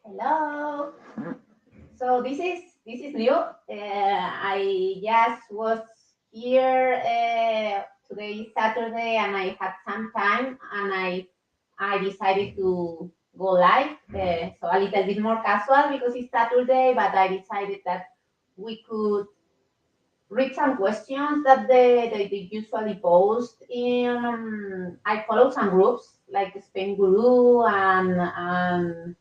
Hello. So this is new. I just was here today is Saturday, and I had some time, and I decided to go live. So a little bit more casual because it's Saturday, but I decided that we could read some questions that they usually post in. I follow some groups like Spainguru and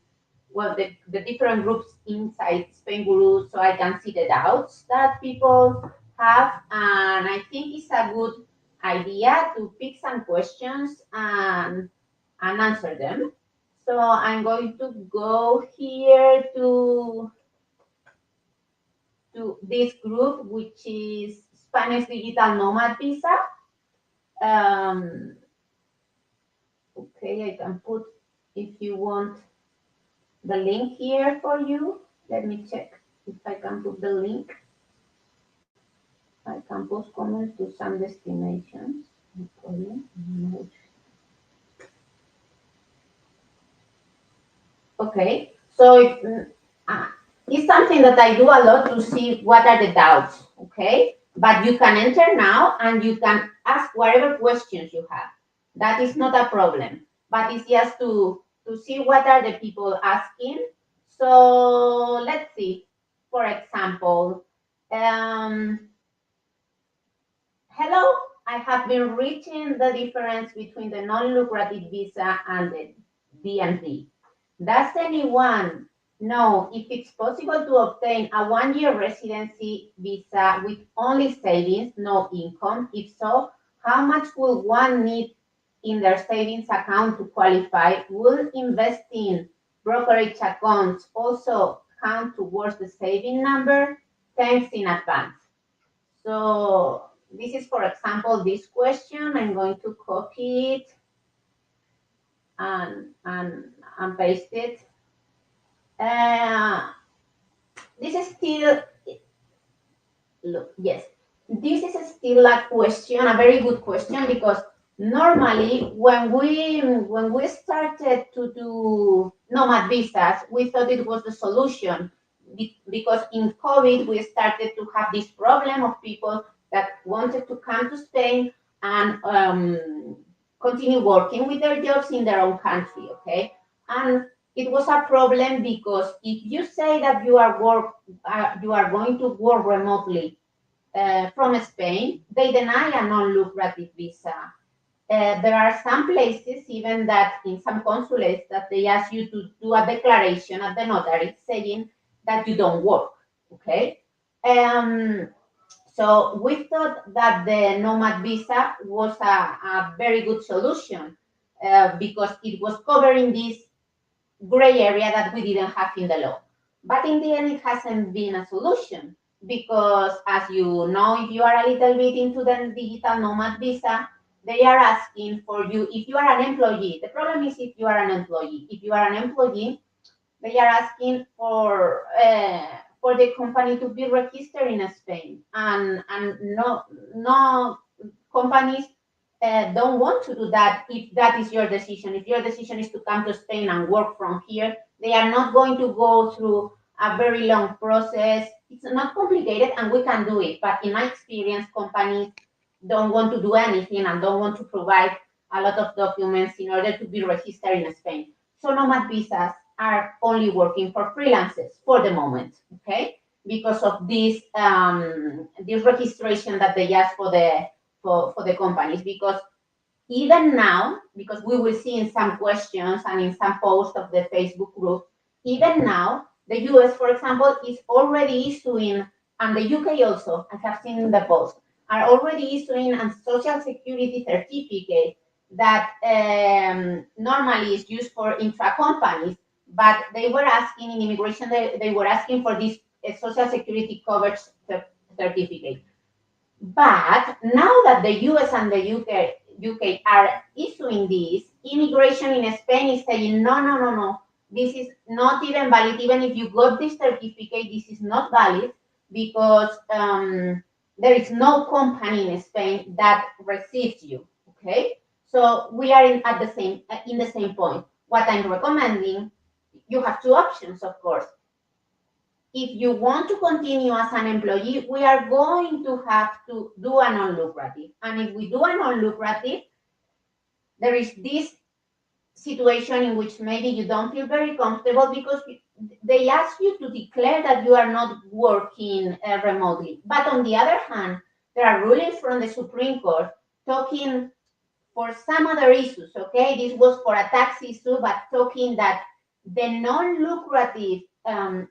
well, the different groups inside Spainguru, so I can see the doubts that people have. And I think it's a good idea to pick some questions and answer them. So I'm going to go here to this group, which is Spanish Digital Nomad Visa. Um, okay, I can put, if you want, the link here for you. Let me check if I can put the link. I can post comments to some destinations. No problem. No. Okay, so it's something that I do a lot to see what are the doubts. Okay, but you can enter now and you can ask whatever questions you have. That is not a problem, but it's just to see what are the people asking. So let's see. For example, um, hello, I have been reaching the difference between the non-lucrative visa and the DMV. Does anyone know if it's possible to obtain a one-year residency visa with only savings, no income? If so, how much will one need in their savings account to qualify? Will investing brokerage accounts also count towards the saving number? Thanks in advance. So this is, for example, this question. I'm going to copy it and paste it. Uh, this is still, look, yes, this is still a question, a very good question, because normally when we started to do nomad visas, we thought it was the solution because in COVID we started to have this problem of people that wanted to come to Spain and continue working with their jobs in their own country. Okay, and it was a problem because if you say that you are going to work remotely from Spain, they deny a non-lucrative visa. There are some places, even that in some consulates, that they ask you to do a declaration at the notary saying that you don't work. Okay. Um, so we thought that the nomad visa was a very good solution because it was covering this gray area that we didn't have in the law. But in the end, it hasn't been a solution because, as you know, if you are a little bit into the digital nomad visa, they are asking for you if you are an employee. The problem is if you are an employee. If you are an employee, they are asking for the company to be registered in Spain, and no companies don't want to do that if that is your decision. If your decision is to come to Spain and work from here, they are not going to go through a very long process. It's not complicated and we can do it. But in my experience, companies don't want to do anything and don't want to provide a lot of documents in order to be registered in Spain. So nomad visas are only working for freelancers for the moment, okay? Because of this registration that they ask for the companies. Because even now, because we will see in some questions and in some posts of the Facebook group, even now, the US, for example, is already issuing, and the UK also, I have seen in the post, are already issuing a social security certificate that normally is used for intra-companies, but they were asking in immigration, they were asking for this social security coverage certificate. But now that the US and the UK are issuing this, immigration in Spain is saying, no, no, no, no, this is not even valid. Even if you got this certificate, this is not valid because there is no company in Spain that receives you. Okay, so we are in the same point. What I'm recommending you have two options, of course. If you want to continue as an employee, we are going to have to do a non-lucrative. And if we do a non-lucrative, there is this situation in which maybe you don't feel very comfortable because they ask you to declare that you are not working remotely. But on the other hand, there are rulings from the Supreme Court talking for some other issues, okay? This was for a tax issue, but talking that the non-lucrative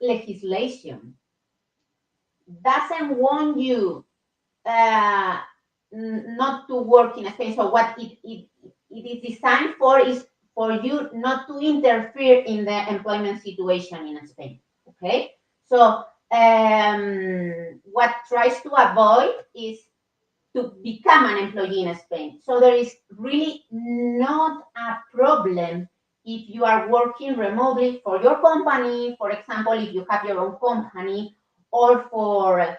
legislation doesn't want you not to work in Spain. So what it is designed for is for you not to interfere in the employment situation in Spain, okay? So what tries to avoid is to become an employee in Spain. So there is really not a problem if you are working remotely for your company, for example, if you have your own company, or for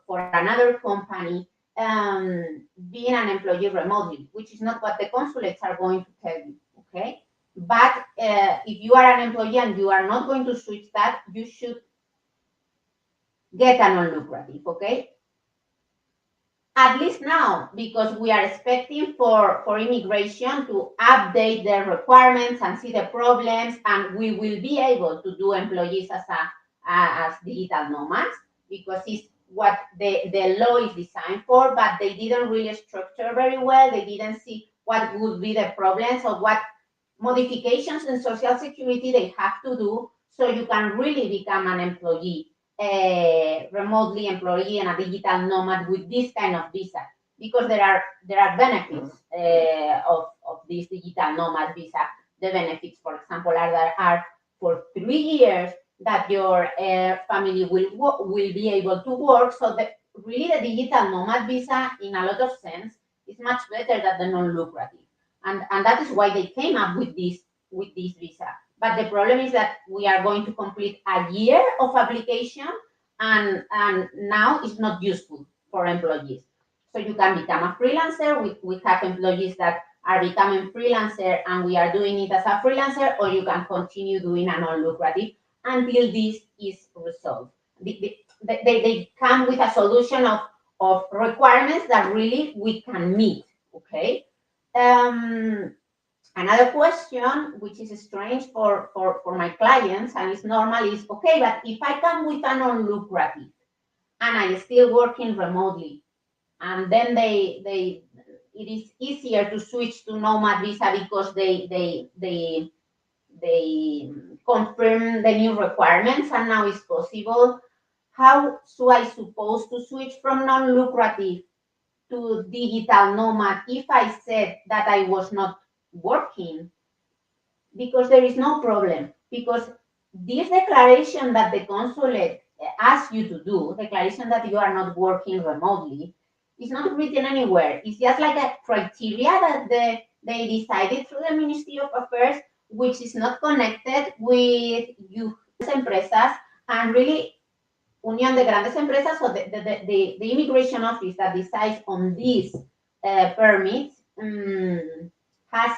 another company, being an employee remotely, which is not what the consulates are going to tell you, okay? But if you are an employee and you are not going to switch that, you should get a non-lucrative, okay? At least now, because we are expecting for immigration to update their requirements and see the problems, and we will be able to do employees as digital nomads, because it's what the law is designed for, but they didn't really structure very well. They didn't see what would be the problems or what modifications in social security they have to do so you can really become an employee, remotely employee and a digital nomad with this kind of visa, because there are benefits of this digital nomad visa. The benefits, for example, are for 3 years that your family will be able to work. So really the digital nomad visa, in a lot of sense, is much better than the non-lucrative, and that is why they came up with this visa. But the problem is that we are going to complete a year of application, and now it's not useful for employees. So you can become a freelancer. We have employees that are becoming freelancer, and we are doing it as a freelancer, or you can continue doing a non-lucrative until this is resolved. They come with a solution of requirements that really we can meet, okay? Another question, which is strange for my clients, and it's normal, is okay, but if I come with a non-lucrative and I'm still working remotely, and then it is easier to switch to Nomad visa because they confirm the new requirements and now it's possible. How should I supposed to switch from non-lucrative to digital nomad if I said that I was not working? Because there is no problem, because this declaration that the consulate asks you to do, declaration that you are not working remotely, is not written anywhere. It's just like a criteria that they decided through the Ministry of Affairs, which is not connected with you empresas, and really Unión de Grandes Empresas. So the immigration office that decides on these permits has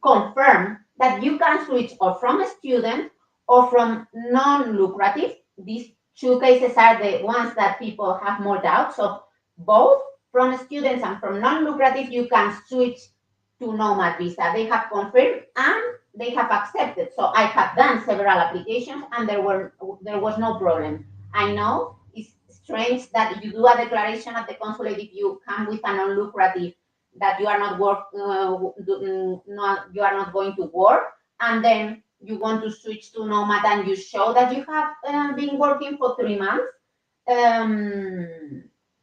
confirmed that you can switch or from a student or from non-lucrative. These two cases are the ones that people have more doubt. So both from students and from non-lucrative, you can switch to Nomad visa. They have confirmed and they have accepted. So I have done several applications and there was no problem. I know it's strange that you do a declaration at the consulate if you come with a non-lucrative that you are not you are not going to work, and then you want to switch to Nomad and you show that you have been working for 3 months.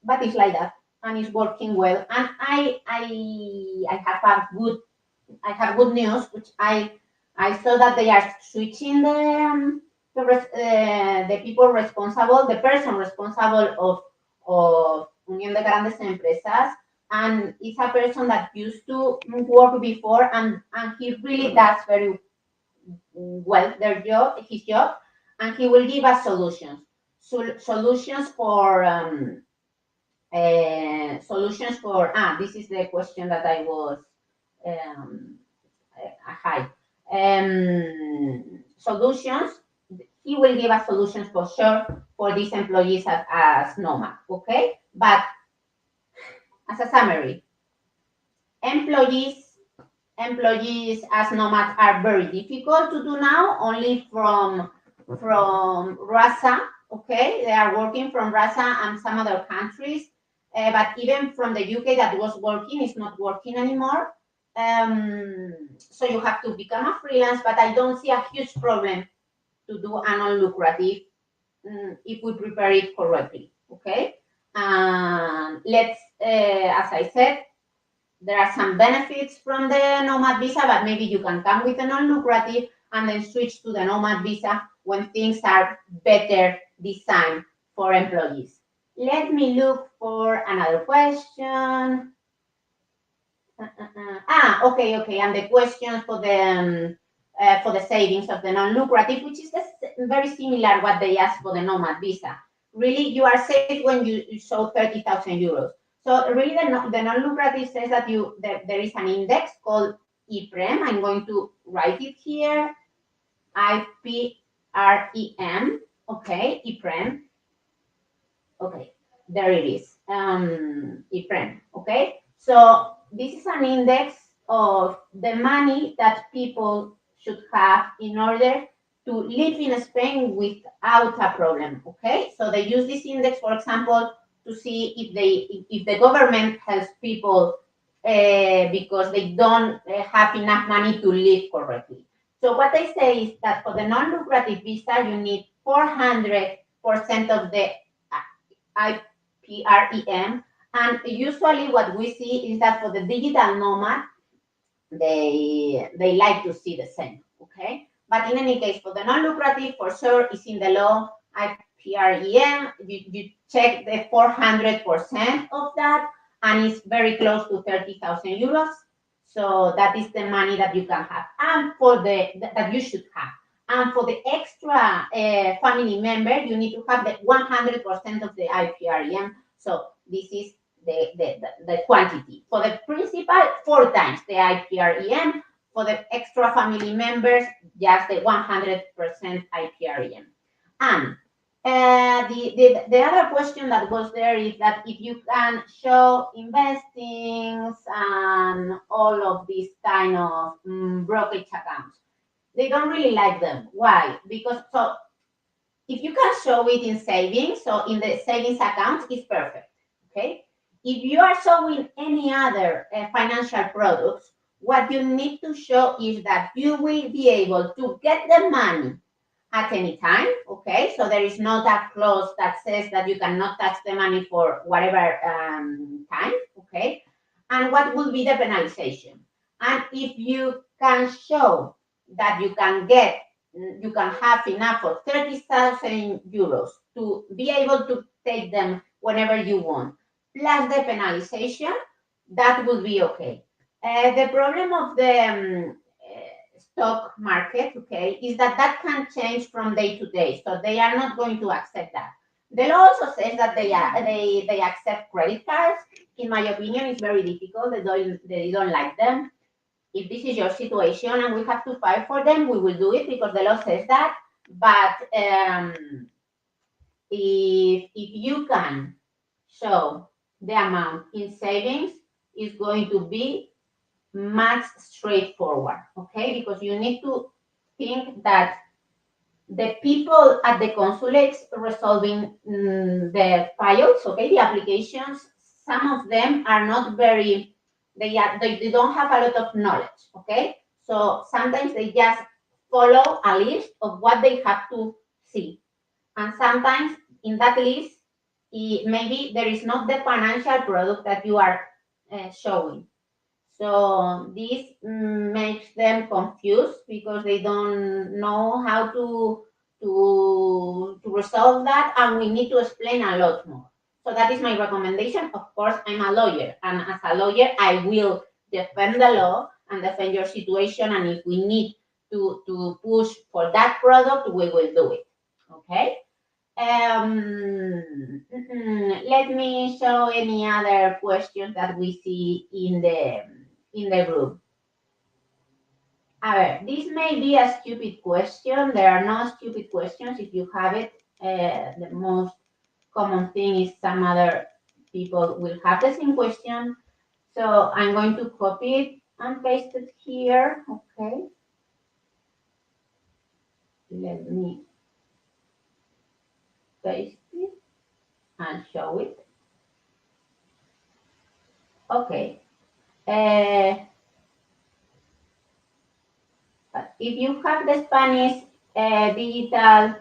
But it's like that, and it's working well. And I have good news, which I saw that they are switching the people responsible, the person responsible of Unión de Grandes Empresas, and it's a person that used to work before, and he really does very well his job, and he will give us solutions for this is the question that I was hi. solutions. He will give us solutions for sure for these employees as Nomad. Okay, but as a summary, employees as Nomads are very difficult to do now. Only from Russia. Okay, they are working from Russia and some other countries. But even from the UK that was working is not working anymore. So you have to become a freelance, but I don't see a huge problem to do a non-lucrative if we prepare it correctly. Okay, let's, as I said, there are some benefits from the Nomad visa, but maybe you can come with a non-lucrative and then switch to the Nomad visa when things are better designed for employees. Let me look for another question. Okay. And the question for the savings of the non-lucrative, which is very similar what they asked for the Nomad visa. Really, you are safe when you show 30,000 euros. So really, the non-lucrative says that there is an index called IPREM. I'm going to write it here. IPREM. Okay, IPREM. Okay, there it is. IPREM. Okay, so this is an index of the money that people should have in order to live in Spain without a problem. Okay, so they use this index, for example, to see if the government helps people because they don't have enough money to live correctly. So what they say is that for the non-lucrative visa, you need 400% of the IPREM, and usually what we see is that for the digital nomad, they like to see the same. Okay, but in any case, for the non-lucrative, for sure, is in the law IPREM. You check the 400% of that, and it's very close to 30,000 euros. So that is the money that you can have, and for that you should have. And for the extra family member, you need to have the 100% of the IPREM. So this is the quantity. For the principal, 4 times the IPREM. For the extra family members, just the 100% IPREM. And the other question that was there is that if you can show investings and all of these kind of brokerage accounts, they don't really like them. Why? Because so if you can show it in savings, so in the savings accounts, it's perfect. Okay. If you are showing any other financial products, what you need to show is that you will be able to get the money at any time. Okay, so there is not a clause that says that you cannot touch the money for whatever time. Okay, and what will be the penalization? And if you can show that you can have enough for 30,000 euros to be able to take them whenever you want, plus the penalization, that would be okay. The problem of the stock market, okay, is that can change from day to day. So they are not going to accept that. The law also says that they accept credit cards. In my opinion, it's very difficult. They don't like them. If this is your situation and we have to fight for them, we will do it because the law says that. But if you can show the amount in savings, it's going to be much straightforward, okay? Because you need to think that the people at the consulates resolving the files, okay, the applications, some of them are not very, they don't have a lot of knowledge, okay? So sometimes they just follow a list of what they have to see. And sometimes in that list, maybe there is not the financial product that you are showing. So this makes them confused because they don't know how to resolve that, and we need to explain a lot more. So that is my recommendation. Of course, I'm a lawyer, and as a lawyer, I will defend the law and defend your situation. And if we need to push for that product, we will do it. Okay. Let me show any other questions that we see in the group. This may be a stupid question. There are no stupid questions if you have it. The most common thing is some other people will have the same question. So I'm going to copy it and paste it here. Okay. Let me paste it and show it. Okay. If you have the Spanish digital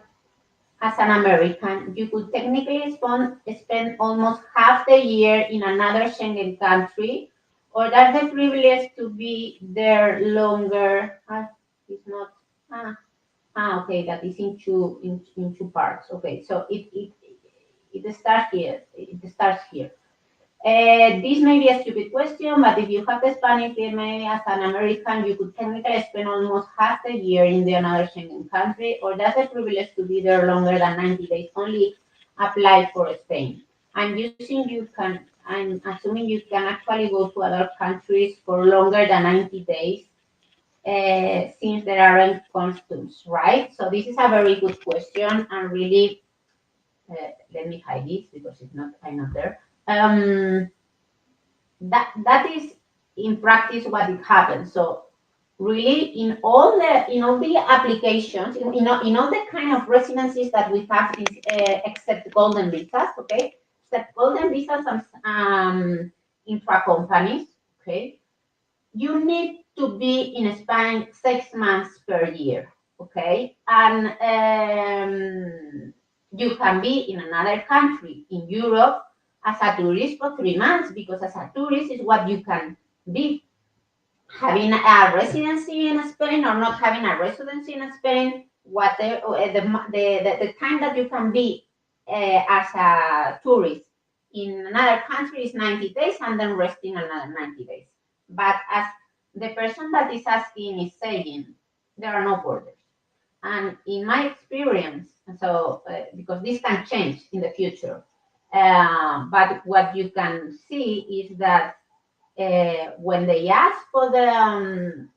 as an American, you could technically spend almost half the year in another Schengen country, or that's the privilege to be there longer. It's not. Okay, that is in two parts. Okay, so it starts here. It starts here. This may be a stupid question, but if you have the Spanish DMA as an American, you could technically spend almost half the year in the another Schengen country, or does the privilege to be there longer than 90 days only apply for Spain? I'm assuming you can actually go to other countries for longer than 90 days since there aren't customs, right? So this is a very good question and really, let me hide this because it's not, I'm not there. That is in practice what it happens. So really in all the applications, in all the kind of residencies that we have is, except golden visas, okay? Except golden visas and intra companies, okay? You need to be in Spain 6 months per year, okay? And you can be in another country in Europe as a tourist for 3 months, because as a tourist is what you can be. Having a residency in Spain or not having a residency in Spain, what the time that you can be as a tourist in another country is 90 days and then resting another 90 days. But as the person that is asking is saying, there are no borders. And in my experience, so because this can change in the future, but what you can see is that when they ask for the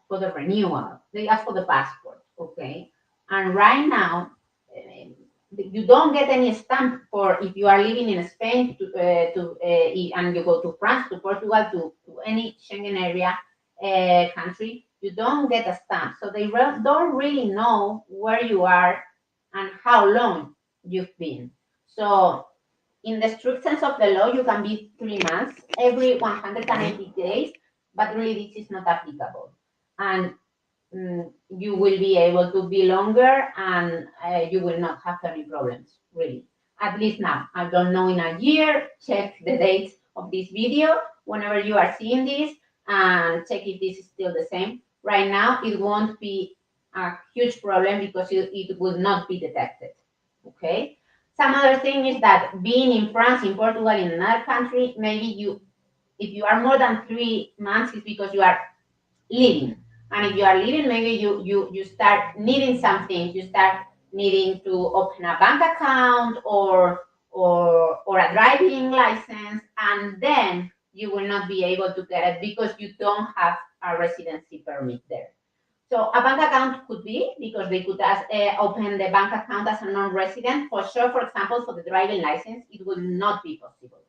renewal, they ask for the passport, okay? And right now, you don't get any stamp for if you are living in Spain and you go to France, to Portugal, to any Schengen area country, you don't get a stamp. So they don't really know where you are and how long you've been. So in the strict sense of the law, you can be 3 months every 180 days, but really this is not applicable. And you will be able to be longer and you will not have any problems, really. At least now. I don't know in a year. Check the dates of this video whenever you are seeing this and check if this is still the same. Right now, it won't be a huge problem because it will not be detected. Okay. Some other thing is that being in France, in Portugal, in another country, maybe if you are more than 3 months, it's because you are living. And if you are living, maybe you start needing something. You start needing to open a bank account or a driving license, and then you will not be able to get it because you don't have a residency permit there. So a bank account could be because they could open the bank account as a non-resident. For sure, for example, for the driving license, it will not be possible.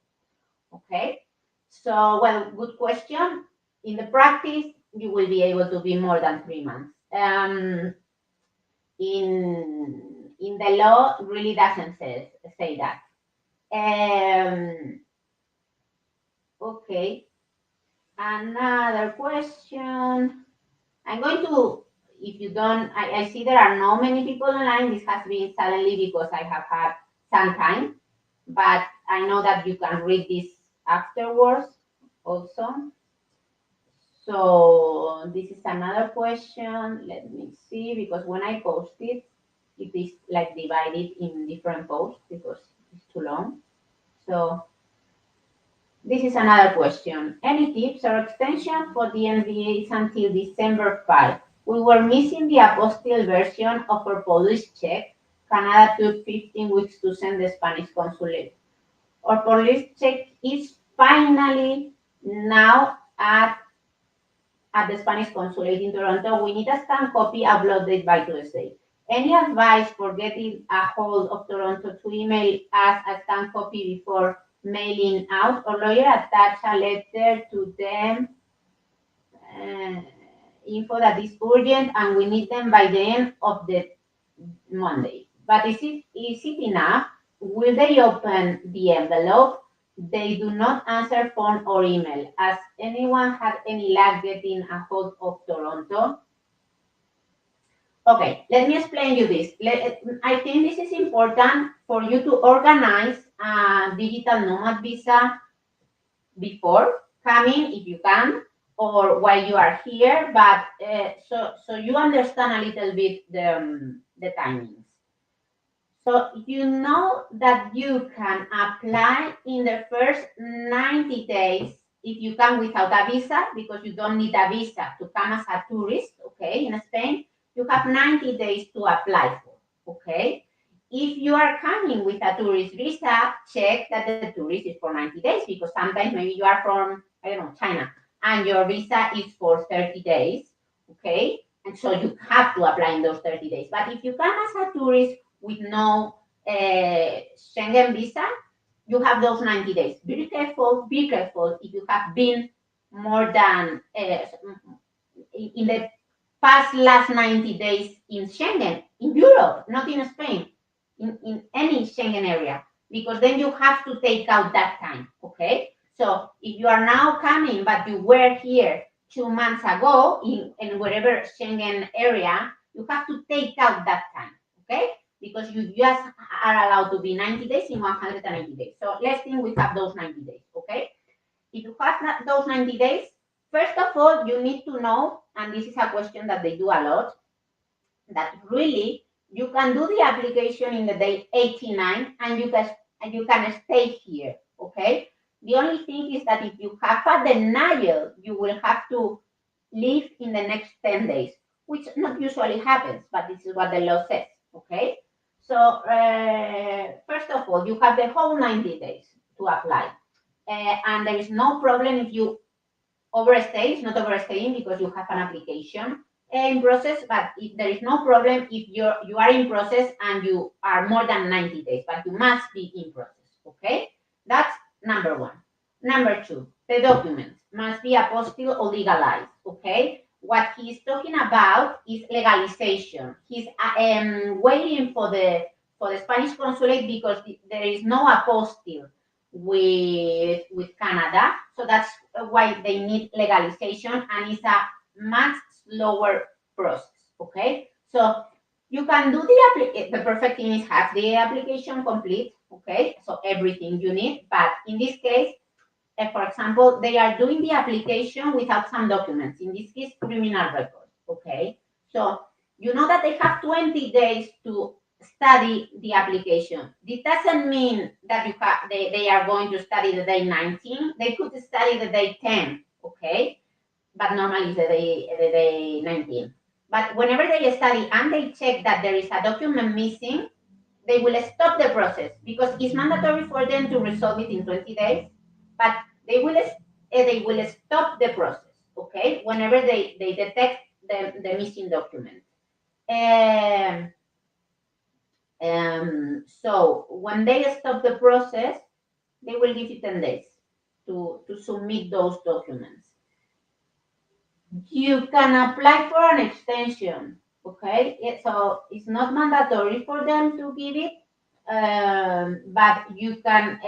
Okay. So, well, good question. In the practice, you will be able to be more than 3 months. In the law, really doesn't say that. Okay. Another question. I'm going to, if you don't, I see there are not many people online. This has been suddenly because I have had some time, but I know that you can read this afterwards also. So this is another question. Let me see, because when I post it, it is like divided in different posts because it's too long. So this is another question. Any tips or extension for the NVAs until December 5? We were missing the apostille version of our police check. Canada took 15 weeks to send the Spanish consulate. Our police check is finally now at at the Spanish consulate in Toronto. We need a scanned copy uploaded by Tuesday. Any advice for getting a hold of Toronto to email us a scanned copy before mailing out, or lawyer attach a letter to them info that is urgent and we need them by the end of the Monday. But is it enough? Will they open the envelope? They do not answer phone or email. Has anyone had any luck getting a hold of Toronto? Okay, let me explain you this. I think this is important for you to organize a digital nomad visa before coming, if you can, or while you are here. But so you understand a little bit the timings. So you know that you can apply in the first 90 days if you come without a visa, because you don't need a visa to come as a tourist, okay, in Spain. You have 90 days to apply for, okay? If you are coming with a tourist visa, check that the tourist is for 90 days, because sometimes maybe you are from, I don't know, China, and your visa is for 30 days, okay? And so you have to apply in those 30 days. But if you come as a tourist with no Schengen visa, you have those 90 days. Be careful if you have been more than in the past last 90 days in Schengen, in Europe, not in Spain, in any Schengen area, because then you have to take out that time, okay? So if you are now coming, but you were here 2 months ago in whatever Schengen area, you have to take out that time, okay? Because you just are allowed to be 90 days in 180 days. So let's think we have those 90 days, okay? If you have those 90 days, first of all, you need to know, and this is a question that they do a lot, that really you can do the application in the day 89 and you can stay here, okay? The only thing is that if you have a denial, you will have to leave in the next 10 days, which not usually happens, but this is what the law says, okay? So first of all, you have the whole 90 days to apply. And there is no problem if you overstay. It's not overstaying because you have an application in process, but there is no problem if you are in process and you are more than 90 days, but you must be in process, okay? That's number one. Number two, the documents must be apostille or legalized, okay? What he's talking about is legalization. He's waiting for the Spanish consulate because there is no apostille with Canada, so that's why they need legalization, and it's a much slower process. Okay, so you can do the perfect thing is have the application complete. Okay, so everything you need, but in this case, for example, they are doing the application without some documents. In this case, criminal record. Okay, so you know that they have 20 days to study the application. This doesn't mean that they are going to study the day 19. They could study the day 10, okay? But normally it's the day 19. But whenever they study and they check that there is a document missing, they will stop the process because it's mandatory for them to resolve it in 20 days, but they will stop the process, okay? Whenever they detect the missing document. So when they stop the process, they will give you 10 days to submit those documents. You can apply for an extension, okay? So it's not mandatory for them to give it, but you can,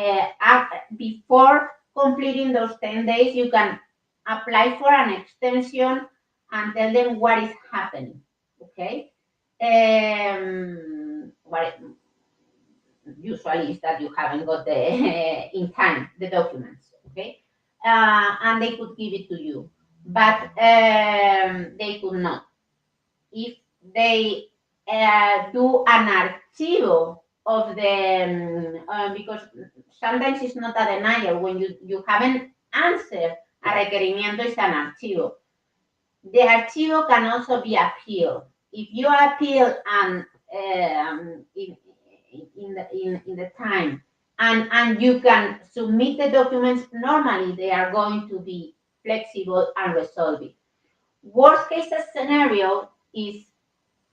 before completing those 10 days, you can apply for an extension and tell them what is happening, okay? What usually is that you haven't got the in time the documents, okay? And they could give it to you, but they could not. If they do an archivo of the because sometimes it's not a denial when you haven't answered a requerimiento, it's an archivo. The archivo can also be appealed. If you appeal and in the time and you can submit the documents, normally they are going to be flexible and resolve it. Worst case scenario is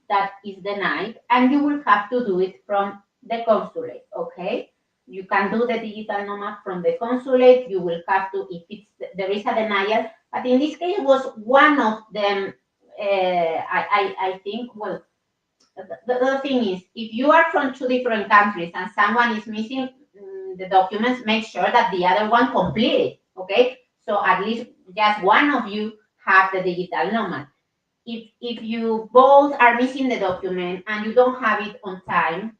that is denied, and you will have to do it from the consulate. Okay, you can do the digital nomad from the consulate. You will have to, if it's there is a denial, but in this case was one of them. I think, well, the thing is, if you are from two different countries and someone is missing the documents, make sure that the other one complete it. Okay, so at least just one of you have the digital nomad. If you both are missing the document and you don't have it on time,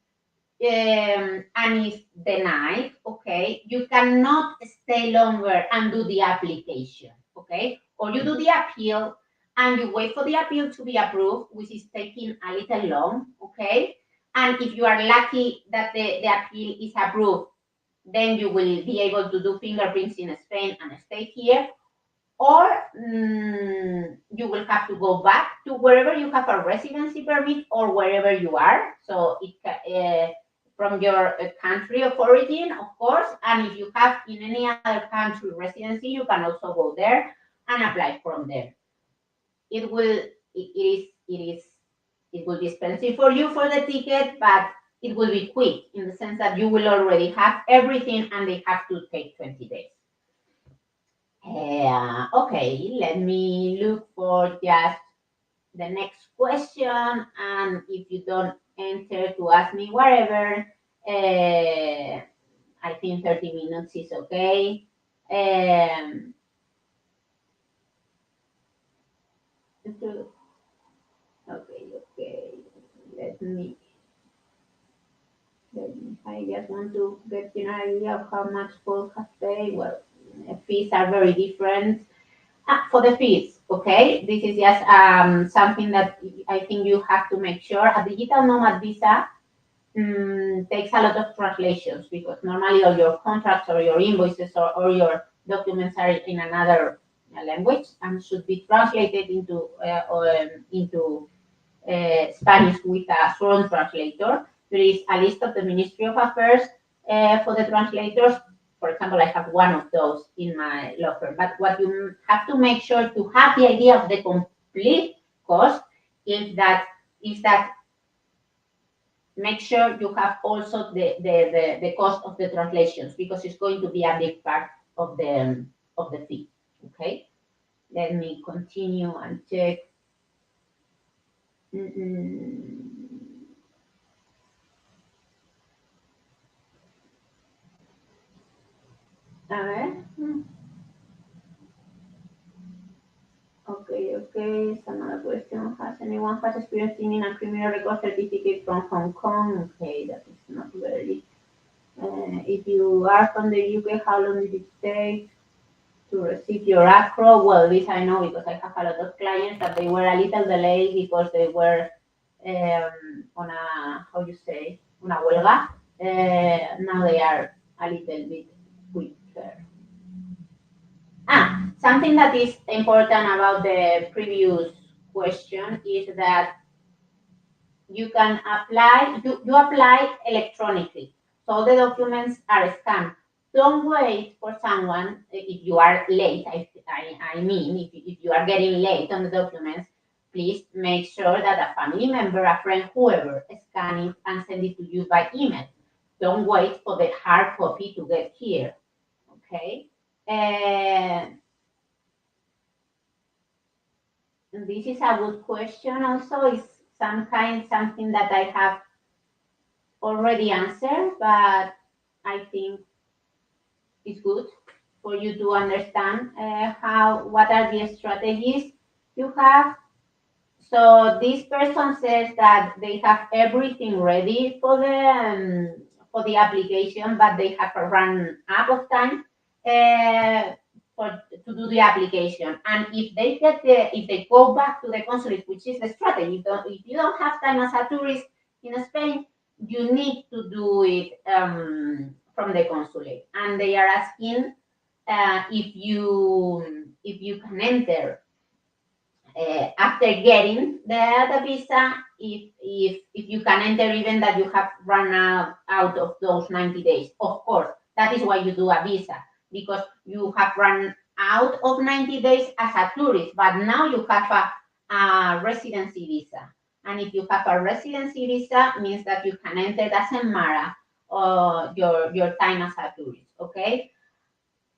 and it's denied, okay, you cannot stay longer and do the application, okay? Or you do the appeal and you wait for the appeal to be approved, which is taking a little long, okay? And if you are lucky that the appeal is approved, then you will be able to do fingerprints in Spain and stay here. Or you will have to go back to wherever you have a residency permit or wherever you are. So it from your country of origin, of course. And if you have in any other country residency, you can also go there and apply from there. It will be expensive for you for the ticket, but it will be quick in the sense that you will already have everything and they have to take 20 days. Okay, let me look for just the next question, and if you don't enter to ask me whatever, I think 30 minutes is okay. Okay. I just want to get an idea of how much both have paid. Well, fees are very different. For the fees, okay, this is just something that I think you have to make sure. A digital nomad visa takes a lot of translations because normally all your contracts or your invoices or your documents are in another language and should be translated into Spanish with a sworn translator. There is a list of the Ministry of Affairs for the translators. For example, I have one of those in my law firm. But what you have to make sure to have the idea of the complete cost is that make sure you have also the cost of the translations because it's going to be a big part of the fee. Okay, let me continue and check. A ver. Okay. It's another question. Has anyone has experience in a criminal record certificate from Hong Kong? Okay, that is not very. If you are from the UK, how long did it take to receive your ACRO? Well, this I know because I have a lot of clients that they were a little delayed because they were on a, how you say, una huelga. Now they are a little bit quicker. Something that is important about the previous question is that you can apply, you apply electronically. So the documents are scanned. Don't wait for someone if you are late. I mean, if you are getting late on the documents, please make sure that a family member, a friend, whoever, scan it and send it to you by email. Don't wait for the hard copy to get here. Okay. This is a good question. Also, it's something that I have already answered, but I think it's good for you to understand what are the strategies you have. So this person says that they have everything ready for the application, but they have a run out of time to do the application. And if they go back to the consulate, which is the strategy, if you don't have time as a tourist in Spain, you need to do it from the consulate. And they are asking if you can enter after getting the visa, if you can enter even that you have run out of those 90 days. Of course, that is why you do a visa, because you have run out of 90 days as a tourist, but now you have a residency visa. And if you have a residency visa, means that you can enter, doesn't matter your time as a tourist, okay?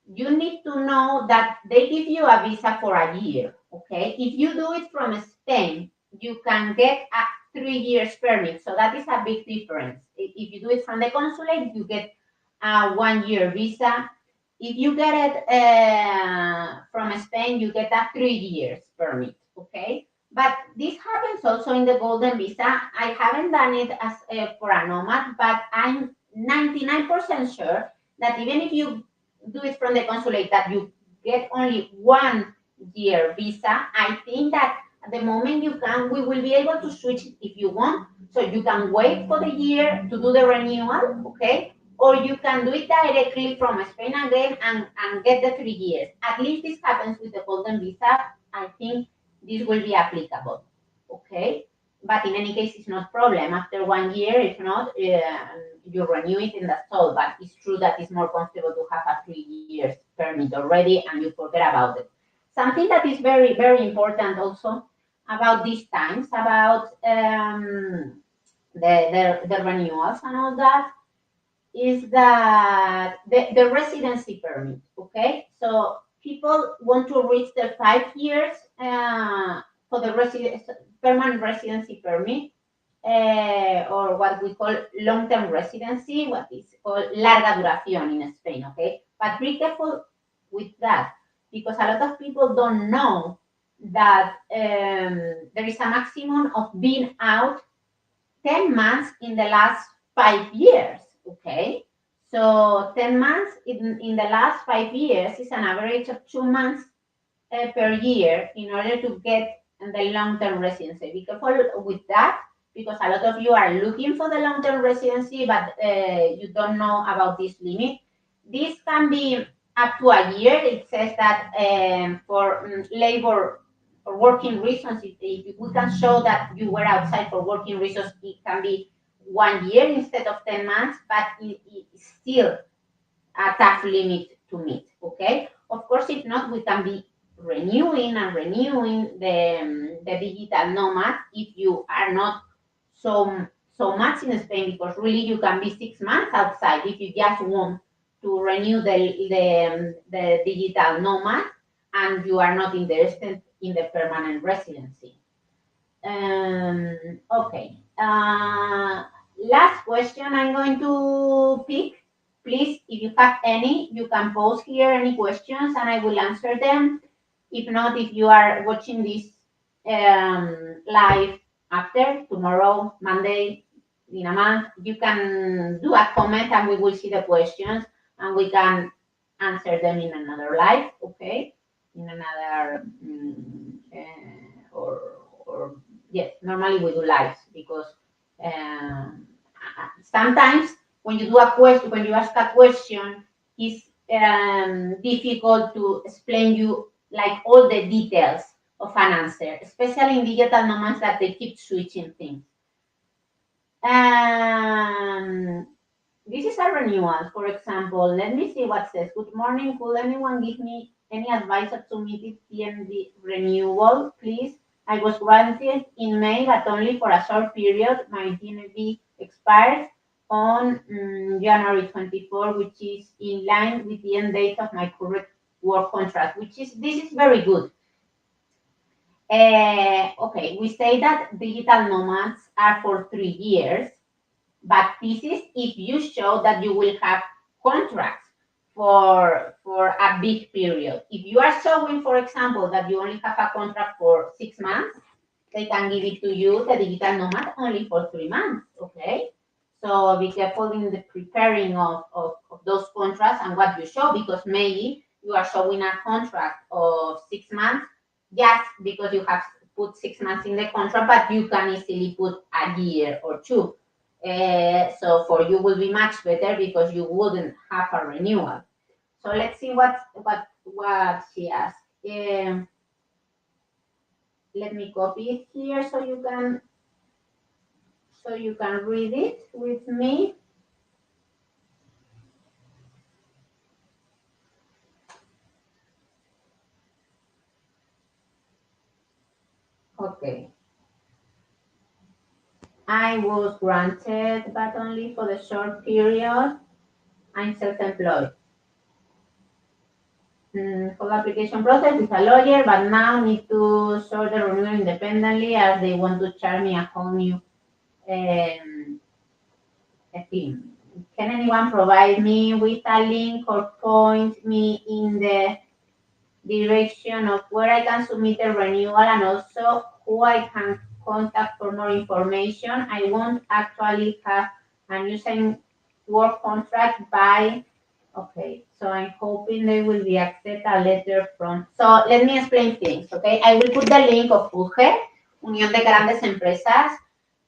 You need to know that they give you a visa for a year, okay? If you do it from Spain, you can get a 3 years permit. So that is a big difference. If you do it from the consulate, you get a 1 year visa. If you get it from Spain, you get a 3 years permit, okay? But this happens also in the golden visa. I haven't done it as for a nomad, but I'm 99% sure that even if you do it from the consulate, that you get only 1 year visa, I think that at the moment you can, we will be able to switch it if you want. So you can wait for the year to do the renewal, okay? Or you can do it directly from Spain again and get the 3 years. At least this happens with the golden visa. I think this will be applicable, okay? But in any case, it's not problem. After 1 year, if not, you renew it and that's all. But it's true that it's more comfortable to have a 3 years permit already and you forget about it. Something that is very, very important also about these times, about the renewals and all that, is that the residency permit, okay? So people want to reach the 5 years for the permanent residency permit, or what we call long-term residency, what is called larga duración in Spain, okay? But be careful with that, because a lot of people don't know that there is a maximum of being out 10 months in the last 5 years, okay? So 10 months in the last 5 years is an average of 2 months per year in order to get the long-term residency. Be careful with that, because a lot of you are looking for the long-term residency, but you don't know about this limit. This can be up to a year. It says that for labor or working reasons, if we can show that you were outside for working reasons, it can be 1 year instead of 10 months, but it's still a tough limit to meet, okay? Of course, if not, we can be renewing and renewing the digital nomad if you are not so much in Spain, because really you can be 6 months outside if you just want to renew the digital nomad and you are not interested in the permanent residency. Okay. Last question I'm going to pick. Please, if you have any, you can post here any questions and I will answer them. If not, if you are watching this live after tomorrow, Monday, in a month, you can do a comment and we will see the questions and we can answer them in another live, okay? In another, or yes, normally we do lives because sometimes when you do a question, when you ask a question, it's difficult to explain you like all the details of an answer, especially in digital nomads that they keep switching things. This is a renewal, for example. Let me see what says. Good morning. Could anyone give me any advice of submitted TND renewal, please? I was granted in May, but only for a short period. My TND expires on January 24, which is in line with the end date of my current work contract, this is very good. Okay, we say that digital nomads are for 3 years, but this is if you show that you will have contracts for a big period. If you are showing, for example, that you only have a contract for 6 months, they can give it to you, the digital nomad, only for 3 months, okay? So be careful in the preparing of those contracts and what you show, because maybe you are showing a contract of 6 months just because you have put 6 months in the contract, but you can easily put a year or two. So for you will be much better because you wouldn't have a renewal. So let's see what she asked. Let me copy it here so you can read it with me. Okay. I was granted, but only for the short period. I'm self-employed. Whole application process with a lawyer, but now need to sort the renewal independently as they want to charge me a whole new um, thing. Can anyone provide me with a link or point me in the direction of where I can submit the renewal and also who I can contact for more information? I won't actually have a new signed work contract by. Okay, so I'm hoping they will be accept a letter from. So let me explain things, okay? I will put the link of UGE, Unión de Grandes Empresas.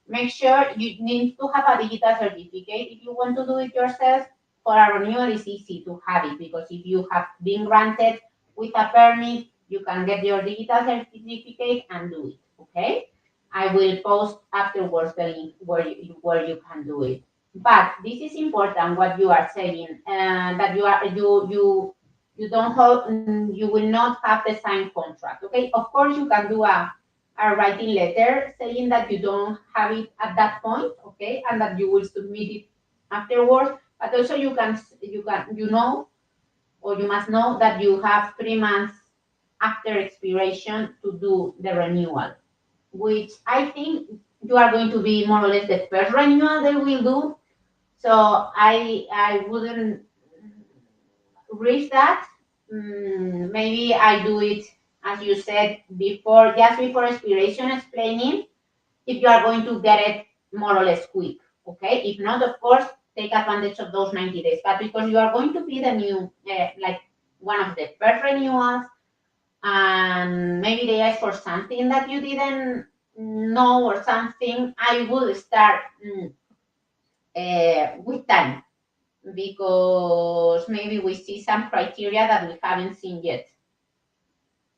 Make sure you need to have a digital certificate. If you want to do it yourself, for a renewal, it's easy to have it because if you have been granted with a permit, you can get your digital certificate and do it, okay? I will post afterwards the link where you can do it. But this is important what you are saying, that you don't have, you will not have the signed contract. Okay, of course you can do a writing letter saying that you don't have it at that point, okay, and that you will submit it afterwards. But also you know, or you must know that you have 3 months after expiration to do the renewal, which I think you are going to be more or less the first renewal they will do. So I wouldn't risk that. Maybe I do it as you said before, just before expiration, explaining if you are going to get it more or less quick. Okay, if not, of course, take advantage of those 90 days. But because you are going to be the new, like one of the first renewals, and maybe they ask for something that you didn't know or something, I would start with time because maybe we see some criteria that we haven't seen yet.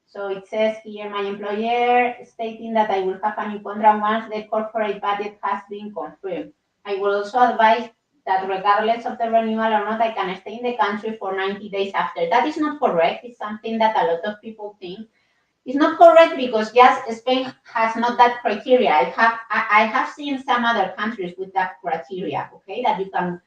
So it says here, my employer stating that I will have a new contract once the corporate budget has been confirmed. I will also advise that regardless of the renewal or not, I can stay in the country for 90 days after. That is not correct. It's something that a lot of people think. It's not correct because yes, Spain has not that criteria. I have seen some other countries with that criteria, okay, that you can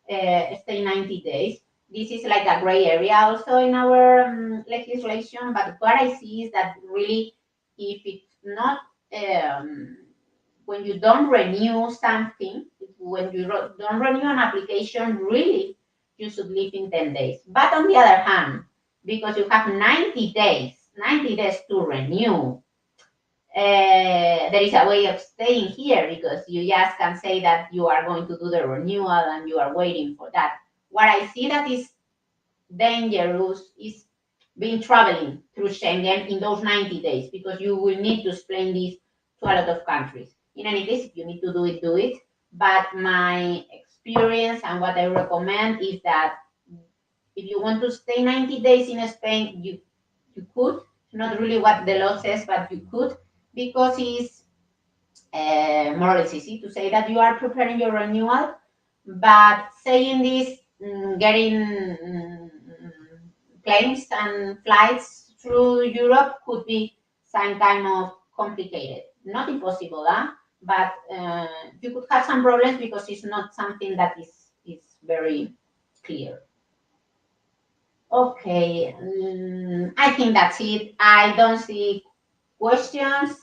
stay 90 days. This is like a gray area also in our legislation, but what I see is that really, if it's not, when you don't renew something, when you don't renew an application, really, you should leave in 10 days. But on the other hand, because you have 90 days to renew, there is a way of staying here because you just can say that you are going to do the renewal and you are waiting for that. What I see that is dangerous is being traveling through Schengen in those 90 days because you will need to explain this to a lot of countries. In any case, if you need to do it, do it. But my experience and what I recommend is that if you want to stay 90 days in Spain, you could. Not really what the law says, but you could because it's more or less easy to say that you are preparing your renewal. But saying this, getting planes and flights through Europe could be some kind of complicated. Not impossible, huh? But you could have some problems because it's not something that is very clear. Okay, I think that's it. I don't see questions,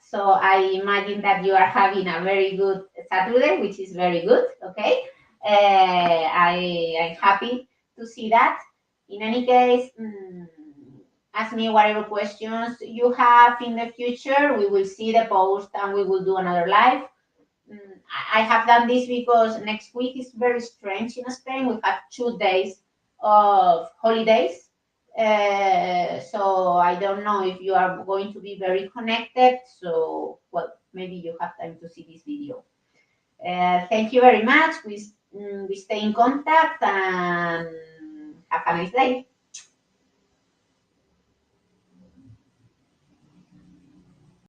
so I imagine that you are having a very good Saturday, which is very good. Okay, I'm happy to see that. In any case, ask me whatever questions you have in the future. We will see the post and we will do another live. I have done this because next week is very strange in Spain. We have 2 days of holidays. So I don't know if you are going to be very connected. So, well, maybe you have time to see this video. Thank you very much. We stay in contact and have a nice day.